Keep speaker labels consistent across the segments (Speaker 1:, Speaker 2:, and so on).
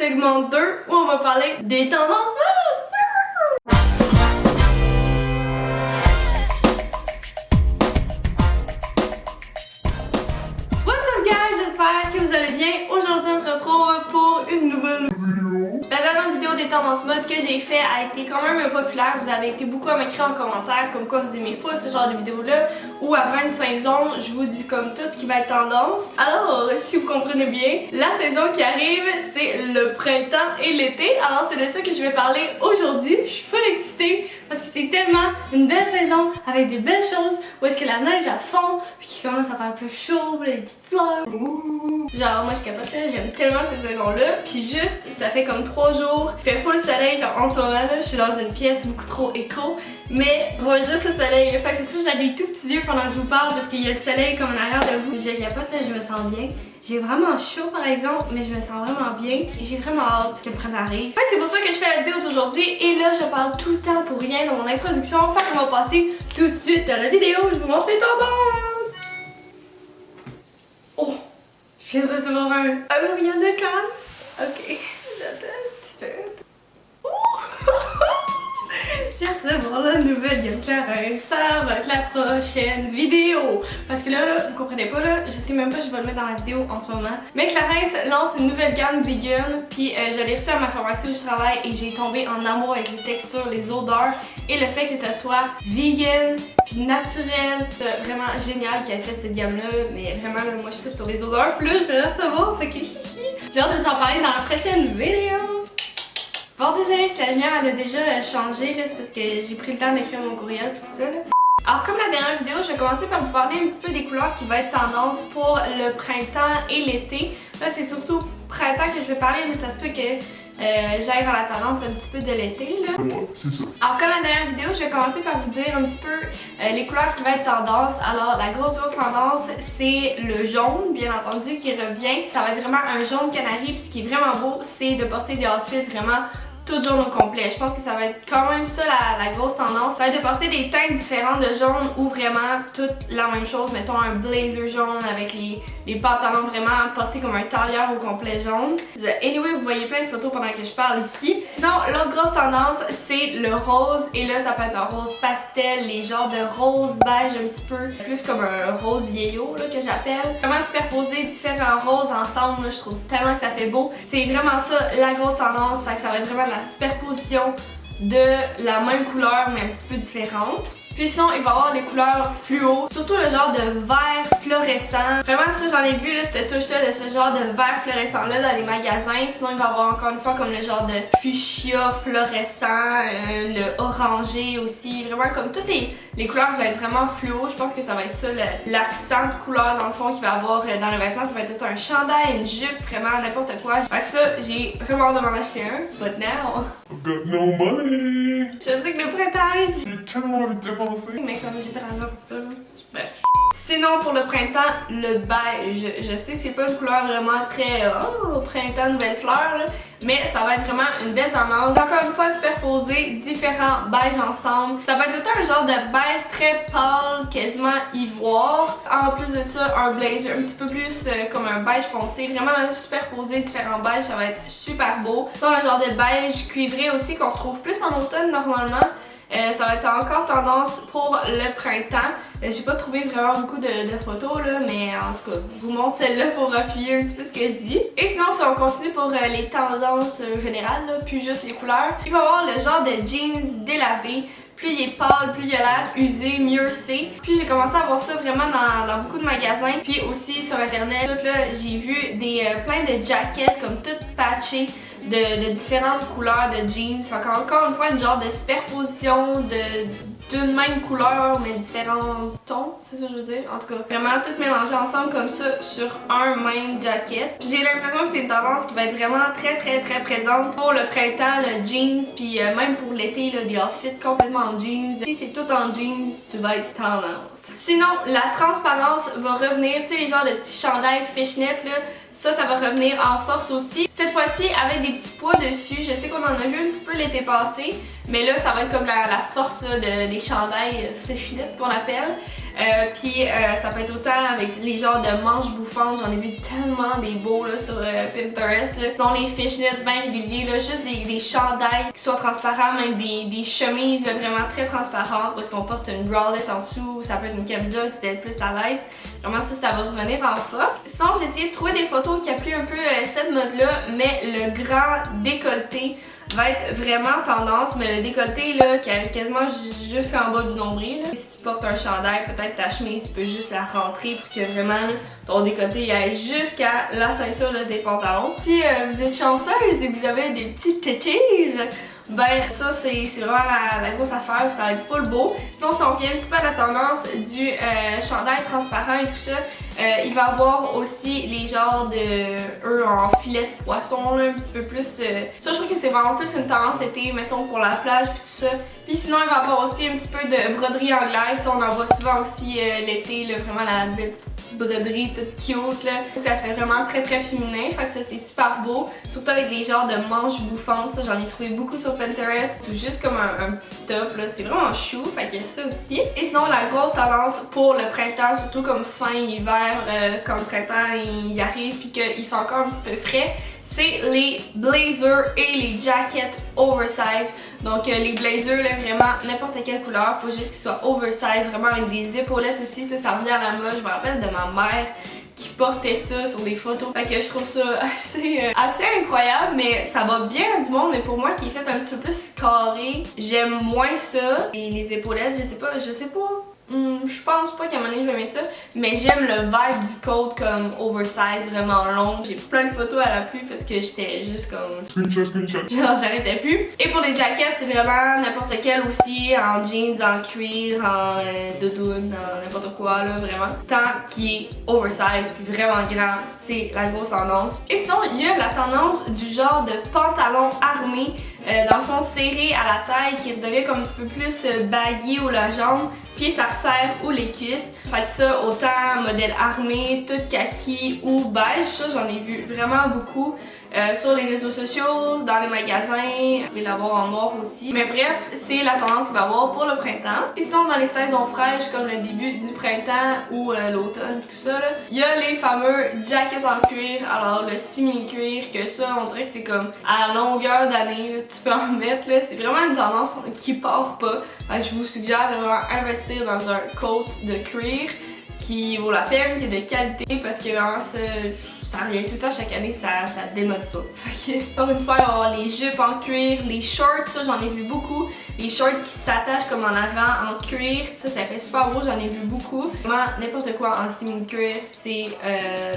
Speaker 1: segment 2 où on va parler des tendances mode. What's up guys, j'espère que vous allez bien. Aujourd'hui on se retrouve pour une nouvelle vidéo. La dernière vidéo des tendances mode que j'ai fait a été quand même populaire. Vous avez été beaucoup à m'écrire en commentaire comme quoi vous aimez fou ce genre de vidéo là. Ou à 20 saisons, je vous dis comme tout ce qui va être tendance. Alors si vous comprenez bien, la saison qui arrive c'est le printemps et l'été. Alors c'est de ça que je vais parler aujourd'hui. Je suis full excitée parce que c'est tellement une belle saison avec des belles choses où est-ce que la neige à fond puis qu'il commence à faire plus chaud, les petites fleurs. Genre moi je capote là, j'aime tellement cette saison là. Puis juste ça fait comme 3 jours, il fait full soleil genre en ce moment là, je suis dans une pièce beaucoup trop éco. Mais je vois juste le soleil là, fait que c'est sûr que j'ai des tout petits yeux pendant que je vous parle parce qu'il y a le soleil comme en arrière de vous. Je capote là, je me sens bien. J'ai vraiment chaud par exemple, mais je me sens vraiment bien et j'ai vraiment hâte que le printemps arrive. Fait que c'est pour ça que je fais la vidéo d'aujourd'hui et là je parle tout le temps pour rien dans mon introduction. Fait qu'on va passer tout de suite à la vidéo, je vous montre les tendances. Oh, je viens de recevoir un Ariana de classe. Ok, j'attends un petit peu. Merci bon la nouvelle Game Clarence, ça va être la prochaine vidéo. Parce que là, vous comprenez pas là, je sais même pas, je vais le mettre dans la vidéo en ce moment. Mais Clarence lance une nouvelle gamme vegan, puis je l'ai reçue à ma pharmacie où je travaille et j'ai tombé en amour avec les textures, les odeurs et le fait que ce soit vegan puis naturel. C'est vraiment génial qu'elle ait fait cette gamme là, mais vraiment là, moi je tripe sur les odeurs, puis là je vais la recevoir, fait que j'ai hâte de vous en parler dans la prochaine vidéo. Bon, désolé si la lumière elle a déjà changé, c'est parce que j'ai pris le temps d'écrire mon courriel puis tout ça. Là. Alors comme la dernière vidéo, je vais commencer par vous parler un petit peu des couleurs qui vont être tendance pour le printemps et l'été. Là c'est surtout printemps que je vais parler, mais ça se peut que j'aille vers la tendance un petit peu de l'été.
Speaker 2: Ouais, c'est ça.
Speaker 1: Alors comme la dernière vidéo, je vais commencer par vous dire un petit peu les couleurs qui vont être tendance. Alors la grosse tendance, c'est le jaune, bien entendu, qui revient. Ça va être vraiment un jaune canari, puis ce qui est vraiment beau, c'est de porter des outfits vraiment tout jaune au complet. Je pense que ça va être quand même ça la grosse tendance. Ça va être de porter des teintes différentes de jaune ou vraiment toute la même chose. Mettons un blazer jaune avec les pantalons vraiment portés comme un tailleur au complet jaune. Anyway, vous voyez plein de photos pendant que je parle ici. Sinon, l'autre grosse tendance, c'est le rose. Et là, ça peut être un rose pastel, les genres de rose beige un petit peu. Plus comme un rose vieillot là, que j'appelle. Vraiment superposer différents roses ensemble. Là, je trouve tellement que ça fait beau. C'est vraiment ça la grosse tendance. Fait que ça va être vraiment de la superposition de la même couleur mais un petit peu différente. Puis sinon, il va y avoir des couleurs fluo, surtout le genre de vert fluorescent. Vraiment, ça j'en ai vu là, cette touche-là de ce genre de vert fluorescent-là dans les magasins. Sinon, il va y avoir encore une fois comme le genre de fuchsia fluorescent, le orangé aussi. Vraiment comme toutes les couleurs vont être vraiment fluo. Je pense que ça va être ça l'accent de couleur dans le fond qu'il va y avoir dans le vêtement. Ça va être tout un chandail, une jupe, vraiment n'importe quoi. Fait que ça, j'ai vraiment hâte de m'en acheter un. But now...
Speaker 2: I've got no money!
Speaker 1: Je sais que le printemps arrive.
Speaker 2: J'ai tellement envie de dépenser.
Speaker 1: Mais comme j'ai pas d'argent pour ça, bref. Sinon pour le printemps, le beige. Je sais que c'est pas une couleur vraiment très printemps, nouvelle fleur, là, mais ça va être vraiment une belle tendance. Encore une fois, superposer différents beiges ensemble. Ça va être autant un genre de beige très pâle, quasiment ivoire. En plus de ça, un blazer un petit peu plus comme un beige foncé. Vraiment superposer différents beiges, ça va être super beau. Sinon le genre de beige cuivré aussi qu'on retrouve plus en automne normalement. Ça va être encore tendance pour le printemps. J'ai pas trouvé vraiment beaucoup de photos là, mais en tout cas, je vous montre celle-là pour appuyer un petit peu ce que je dis. Et sinon, si on continue pour les tendances générales, là, plus juste les couleurs, il va y avoir le genre de jeans délavé. Plus il est pâle, plus il a l'air usé, mieux c'est. Puis j'ai commencé à voir ça vraiment dans beaucoup de magasins. Puis aussi sur internet, tout là, j'ai vu plein de jackets comme toutes patchées de différentes couleurs de jeans. Fait qu'encore une fois, une genre de superposition d'une même couleur mais différents tons, c'est ça que je veux dire. En tout cas, vraiment tout mélangé ensemble comme ça sur un même jacket. Puis j'ai l'impression que c'est une tendance qui va être vraiment très présente pour le printemps, le jeans, puis même pour l'été, des outfits complètement en jeans. Si c'est tout en jeans, tu vas être tendance. Sinon, la transparence va revenir, tu sais les genres de petits chandails fishnet là, ça va revenir en force aussi. Cette fois-ci avec des petits pois dessus. Je sais qu'on en a vu un petit peu l'été passé, mais là ça va être comme la force des chandails fishnet qu'on appelle. Puis ça peut être autant avec les genres de manches bouffantes, j'en ai vu tellement des beaux là, sur Pinterest. Là. Dont les fishnets bien réguliers, là, juste des chandails qui soient transparents, même des chemises là, vraiment très transparentes parce qu'on porte une bralette en dessous, ça peut être une camisole si vous êtes plus à l'aise. Vraiment ça va revenir en force. Sinon j'ai essayé de trouver des photos qui appuient un peu cette mode là, mais le grand décolleté va être vraiment tendance, mais le décolleté là, qui arrive quasiment jusqu'en bas du nombril. Là. Si tu portes un chandail, peut-être ta chemise, tu peux juste la rentrer pour que vraiment là, ton décolleté aille jusqu'à la ceinture là, des pantalons. Si vous êtes chanceuse et que vous avez des petites tétis, ben ça c'est vraiment la grosse affaire, puis ça va être full beau. Sinon si on revient un petit peu à la tendance du chandail transparent et tout ça, il va avoir aussi les genres de eux en filet de poisson là, un petit peu plus. Ça je trouve que c'est vraiment plus une tendance été, mettons pour la plage puis tout ça. Puis sinon il va y avoir aussi un petit peu de broderie anglaise, ça on en voit souvent aussi l'été, vraiment la belle petite broderie toute cute là. Ça fait vraiment très féminin, fait que ça c'est super beau, surtout avec des genres de manches bouffantes, ça j'en ai trouvé beaucoup sur Pinterest, tout juste comme un petit top là, c'est vraiment chou, fait qu'il y a ça aussi. Et sinon la grosse tendance pour le printemps, surtout comme fin hiver, quand le printemps il arrive puis qu'il fait encore un petit peu frais, c'est les blazers et les jackets oversize. Donc les blazers, là, vraiment n'importe quelle couleur, faut juste qu'ils soient oversize, vraiment avec des épaulettes aussi, ça revient à la mode. Je me rappelle de ma mère qui portait ça sur des photos. Fait que je trouve ça assez incroyable, mais ça va bien à du monde, mais pour moi qui est fait un petit peu plus carré, j'aime moins ça. Et les épaulettes, je sais pas. Je pense pas qu'à un moment donné je vais aimer ça, mais j'aime le vibe du coat comme oversize, vraiment long. J'ai plein de photos à la pluie parce que j'étais juste comme...
Speaker 2: Screenshot.
Speaker 1: Genre j'arrêtais plus. Et pour les jackets, c'est vraiment n'importe quel aussi, en jeans, en cuir, en doudoune, en n'importe quoi là, vraiment. Tant qui est oversize puis vraiment grand, c'est la grosse tendance. Et sinon, il y a la tendance du genre de pantalon armé, dans le fond serré à la taille, qui redevient comme un petit peu plus baggy ou la jambe. Puis ça resserre ou les cuisses. Fait que ça, autant modèle armé, tout kaki ou beige, ça j'en ai vu vraiment beaucoup sur les réseaux sociaux, dans les magasins. Vous pouvez l'avoir en noir aussi. Mais bref, c'est la tendance qu'il va y avoir pour le printemps. Et sinon, dans les saisons fraîches, comme le début du printemps ou l'automne, tout ça, il y a les fameux jackets en cuir. Alors le simili-cuir, que ça, on dirait que c'est comme à longueur d'année, tu peux en mettre. C'est vraiment une tendance qui part pas. Fait que je vous suggère de vraiment investir dans un coat de cuir qui vaut la peine, qui est de qualité, parce que vraiment ça revient tout le temps chaque année, ça démode pas. Fait que, encore une fois, il va y avoir les jupes en cuir, les shorts, ça j'en ai vu beaucoup. Les shorts qui s'attachent comme en avant en cuir, ça fait super beau, j'en ai vu beaucoup. Vraiment, n'importe quoi en simili-cuir, c'est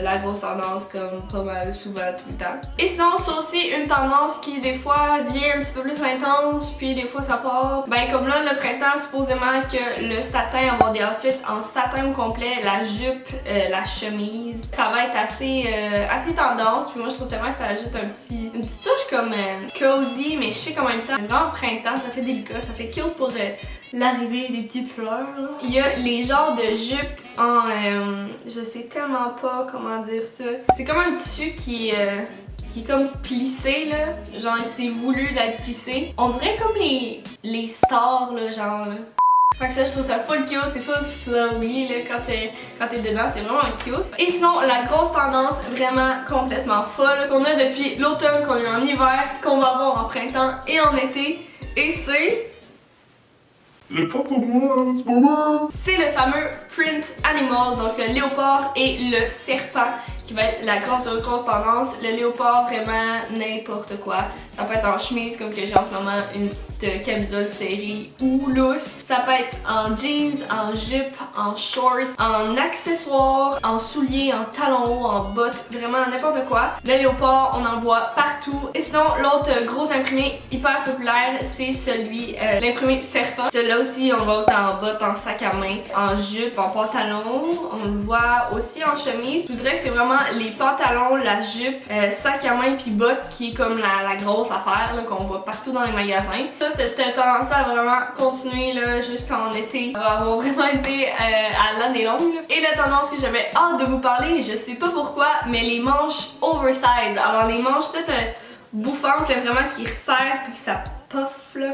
Speaker 1: la grosse tendance comme pas mal souvent tout le temps. Et sinon, c'est aussi une tendance qui des fois vient un petit peu plus intense, puis des fois ça part. Ben comme là, le printemps, supposément que le satin, avoir des outfits en satin au complet, la jupe, la chemise, ça va être assez tendance. Puis moi je trouve tellement que ça ajoute une petite touche comme cozy, mais chic en même temps. Vraiment printemps, ça fait délicat, ça fait cute pour l'arrivée des petites fleurs. Là. Il y a les genres de jupes en... je sais tellement pas comment dire ça. C'est comme un tissu qui est comme plissé là. Genre c'est voulu d'être plissé. On dirait comme les stars là, genre... Là. Fait que ça, je trouve ça full cute, c'est full flowy là, quand t'es dedans, c'est vraiment cute. Et sinon, la grosse tendance vraiment complètement folle qu'on a depuis l'automne, qu'on a eu en hiver, qu'on va avoir en printemps et en été, et c'est...
Speaker 2: Le pas pour moi en ce moment.
Speaker 1: C'est le fameux print animal, donc le léopard et le serpent qui va être la grosse tendance. Le léopard, vraiment n'importe quoi. Ça peut être en chemise comme que j'ai en ce moment, une petite camisole serrée ou lousse. Ça peut être en jeans, en jupe, en short, en accessoires, en souliers, en talons hauts, en bottes, vraiment n'importe quoi. Le léopard, on en voit partout. Et sinon, l'autre gros imprimé hyper populaire, c'est celui, l'imprimé serpent. Celui-là aussi, on le voit autant en bottes, en sac à main, en jupe, en pantalon. On le voit aussi en chemise. Je vous dirais que c'est vraiment les pantalons, la jupe, sac à main puis bottes qui est comme la grosse affaire qu'on voit partout dans les magasins. Ça, cette tendance à vraiment continuer là, jusqu'en été. Ça va avoir vraiment été à l'année longue. Là. Et la tendance que j'avais hâte de vous parler, je sais pas pourquoi, mais les manches oversize. Alors les manches peut-être bouffantes, là, vraiment qui resserrent puis que ça puff là.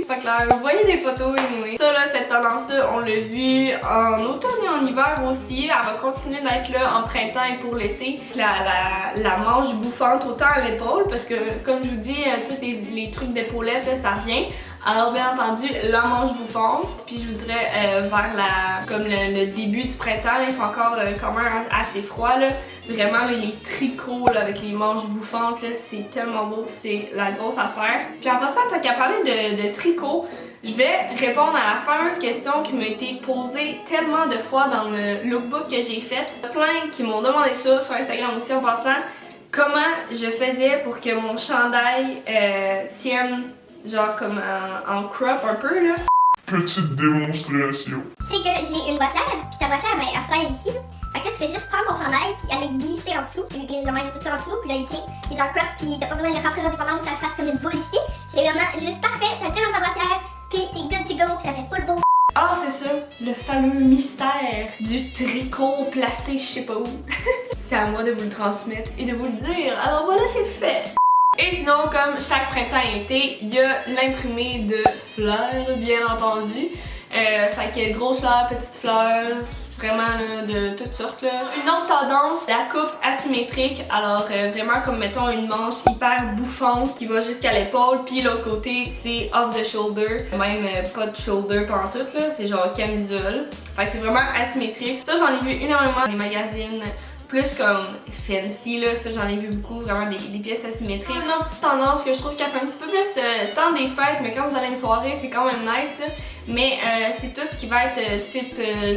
Speaker 1: Pas clair, vous voyez des photos anyway. Ça là, cette tendance-là, on l'a vu en automne et en hiver aussi. Elle va continuer d'être là en printemps et pour l'été. La manche bouffante autant à l'épaule parce que comme je vous dis, tous les trucs d'épaulettes, ça revient. Alors bien entendu, la manche bouffante, puis je vous dirais vers comme le début du printemps, là, il fait encore quand même assez froid là. Vraiment là, les tricots là, avec les manches bouffantes, c'est tellement beau, c'est la grosse affaire. Puis en passant, tant qu'à parler de tricot, je vais répondre à la fameuse question qui m'a été posée tellement de fois dans le lookbook que j'ai fait. Plein qui m'ont demandé ça sur Instagram aussi en passant. Comment je faisais pour que mon chandail tienne genre comme en crop un peu là.
Speaker 2: Petite démonstration.
Speaker 3: C'est que j'ai une boîtière, puis ta boîtière, ben, elle serre ici. Fait que là, tu fais juste prendre ton chandail, puis aller glisser en dessous. Tu lui glisses de même tout ça en dessous, puis là, il tient. Il est en crop, puis t'as pas besoin de le rentrer dans tes pantalons, que ça fasse comme une boule ici. C'est vraiment juste parfait, ça tient dans ta boîtière, puis t'es good to go, puis ça fait full beau.
Speaker 1: Alors c'est ça, le fameux mystère du tricot placé je sais pas où. C'est à moi de vous le transmettre et de vous le dire. Alors voilà, c'est fait. Et sinon, comme chaque printemps et été, il y a l'imprimé de fleurs, bien entendu. Fait que grosses fleurs, petites fleurs, vraiment là, de toutes sortes là. Une autre tendance, la coupe asymétrique. Alors vraiment comme mettons une manche hyper bouffante qui va jusqu'à l'épaule, puis l'autre côté c'est off the shoulder, même pas de shoulder pendant tout là, c'est genre camisole. Fait que c'est vraiment asymétrique. Ça j'en ai vu énormément dans les magazines. Plus comme fancy là, ça j'en ai vu beaucoup, vraiment des pièces asymétriques. Une autre petite tendance que je trouve qu'elle fait un petit peu plus temps des fêtes, mais quand vous avez une soirée c'est quand même nice là. Mais c'est tout ce qui va être type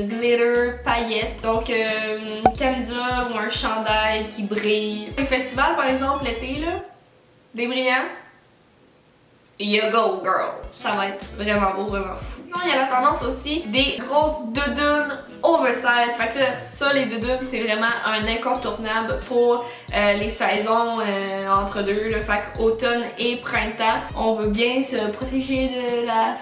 Speaker 1: glitter, paillettes. Donc une camisole ou un chandail qui brille. Les festivals par exemple l'été là, des brillants. You go girl! Ça va être vraiment beau, vraiment fou. Sinon, il y a la tendance aussi des grosses doudounes oversize. Fait que là, ça, les doudounes, c'est vraiment un incontournable pour les saisons entre deux. Là. Fait qu'automne et printemps, on veut bien se protéger de la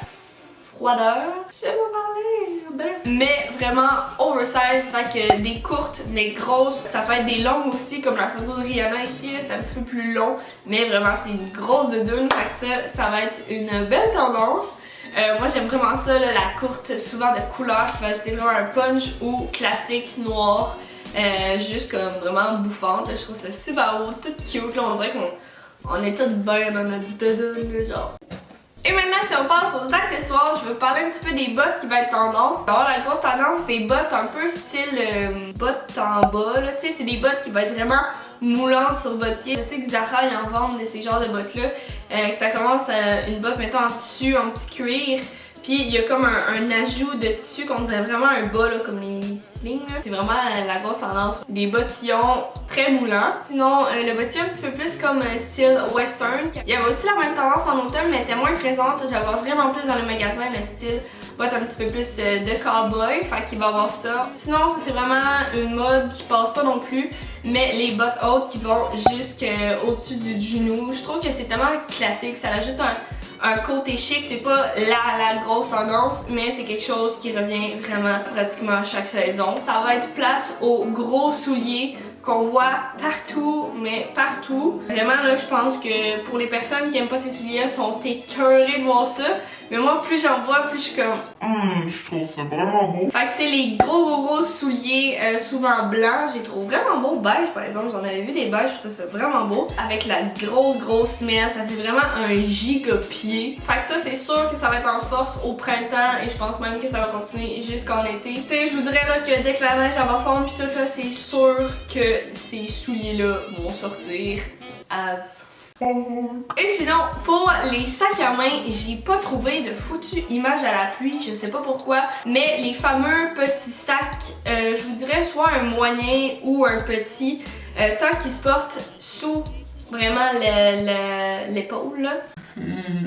Speaker 1: froideur. Je sais pas parler. Mais vraiment oversize, fait que des courtes, des grosses, ça peut être des longues aussi, comme la photo de Rihanna ici, c'est un petit peu plus long, mais vraiment c'est une grosse doudoune, fait que ça va être une belle tendance. Moi j'aime vraiment ça, là, la courte, souvent de couleur, qui va ajouter vraiment un punch ou classique noir, juste comme vraiment bouffante. Je trouve ça super beau, tout cute, là, on dirait qu'on est toutes bien dans notre doudoune, genre. Et maintenant, si on passe aux accessoires, je vais vous parler un petit peu des bottes qui va être tendance. On va avoir la grosse tendance des bottes un peu style bottes en bas. Tu sais, c'est des bottes qui vont être vraiment moulantes sur votre pied. Je sais que Zara, ils en vendent de ces genres de bottes-là. Ça commence à une botte, mettons, en tissu, en petit cuir. Puis il y a comme un ajout de tissu qu'on dirait vraiment un bas, là, comme les petites lignes. C'est vraiment la grosse tendance. Des bottillons très moulants. Sinon, le bottillon un petit peu plus comme style western. Il y avait aussi la même tendance en automne, mais elle était moins présente. J'avais vraiment plus dans les magasins le style botte un petit peu plus de cowboy. Fait qu'il va y avoir ça. Sinon, ça c'est vraiment une mode qui passe pas non plus. Mais les bottes hautes qui vont jusqu'au-dessus du genou. Je trouve que c'est tellement classique. Ça ajoute un côté chic, c'est pas la grosse tendance, mais c'est quelque chose qui revient vraiment pratiquement chaque saison. Ça va être place aux gros souliers qu'on voit partout, mais partout. Vraiment là, je pense que pour les personnes qui aiment pas ces souliers-là, sont écœurées de voir ça. Mais moi, plus j'en vois, plus je suis comme...
Speaker 2: je trouve ça vraiment beau.
Speaker 1: Fait que c'est les gros souliers, souvent blancs. Je les trouve vraiment beaux. Beige, par exemple. J'en avais vu des beiges, je trouve ça vraiment beau. Avec la grosse semelle, ça fait vraiment un giga pied. Fait que ça, c'est sûr que ça va être en force au printemps. Et je pense même que ça va continuer jusqu'en été. Tu sais, je vous dirais là que dès que la neige elle va fondre pis tout là, c'est sûr que ces souliers-là vont sortir as... Et sinon, pour les sacs à main, j'ai pas trouvé de foutue image à la pluie, je sais pas pourquoi, mais les fameux petits sacs, je vous dirais soit un moyen ou un petit, tant qu'ils se portent sous vraiment l'épaule là.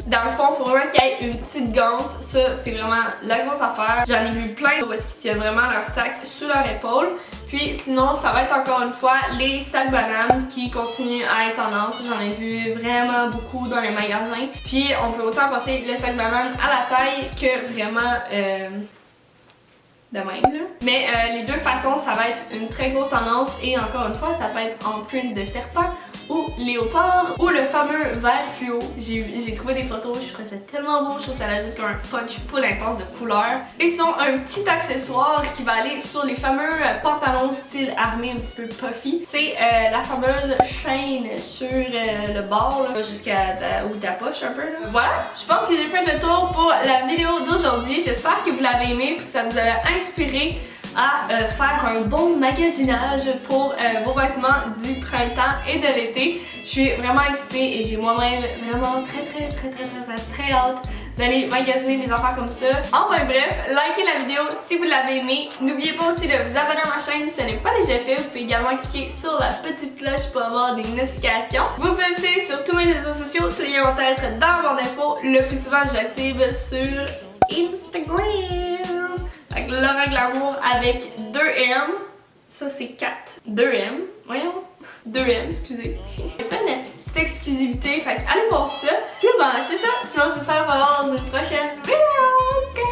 Speaker 1: Dans le fond, il faut vraiment qu'il y ait une petite ganse. Ça, c'est vraiment la grosse affaire. J'en ai vu plein où est-ce qu'ils tiennent vraiment leur sac sous leur épaule. Puis sinon, ça va être encore une fois les sacs bananes qui continuent à être tendance. J'en ai vu vraiment beaucoup dans les magasins. Puis on peut autant porter le sac banane à la taille que vraiment... de même là. Mais les deux façons, ça va être une très grosse tendance et encore une fois, ça peut être en print de serpent ou léopard ou le fameux vert fluo. J'ai trouvé des photos, je trouvais ça tellement beau, je trouve que ça ajoute un punch full intense de couleurs. Et sinon un petit accessoire qui va aller sur les fameux pantalons style armé un petit peu puffy. C'est la fameuse chaîne sur le bord jusqu'à ta poche un peu là. Voilà, je pense que j'ai fait le tour pour la vidéo d'aujourd'hui. J'espère que vous l'avez aimé et que ça vous a inspiré à faire un bon magasinage pour vos vêtements du printemps et de l'été. Je suis vraiment excitée et j'ai moi-même vraiment très hâte d'aller magasiner des affaires comme ça. Enfin bref, likez la vidéo si vous l'avez aimé. N'oubliez pas aussi de vous abonner à ma chaîne si ce n'est pas déjà fait. Vous pouvez également cliquer sur la petite cloche pour avoir des notifications. Vous pouvez me suivre sur tous mes réseaux sociaux. Tous les liens vont être dans la barre d'infos. Le plus souvent, j'active sur Instagram. Avec Laura Glamour avec 2M. Ça c'est 4. 2M. Voyons. 2M, excusez. Il y a plein de petites exclusivités. Fait que allez voir ça. Puis ben c'est ça. Sinon j'espère vous revoir dans une prochaine vidéo.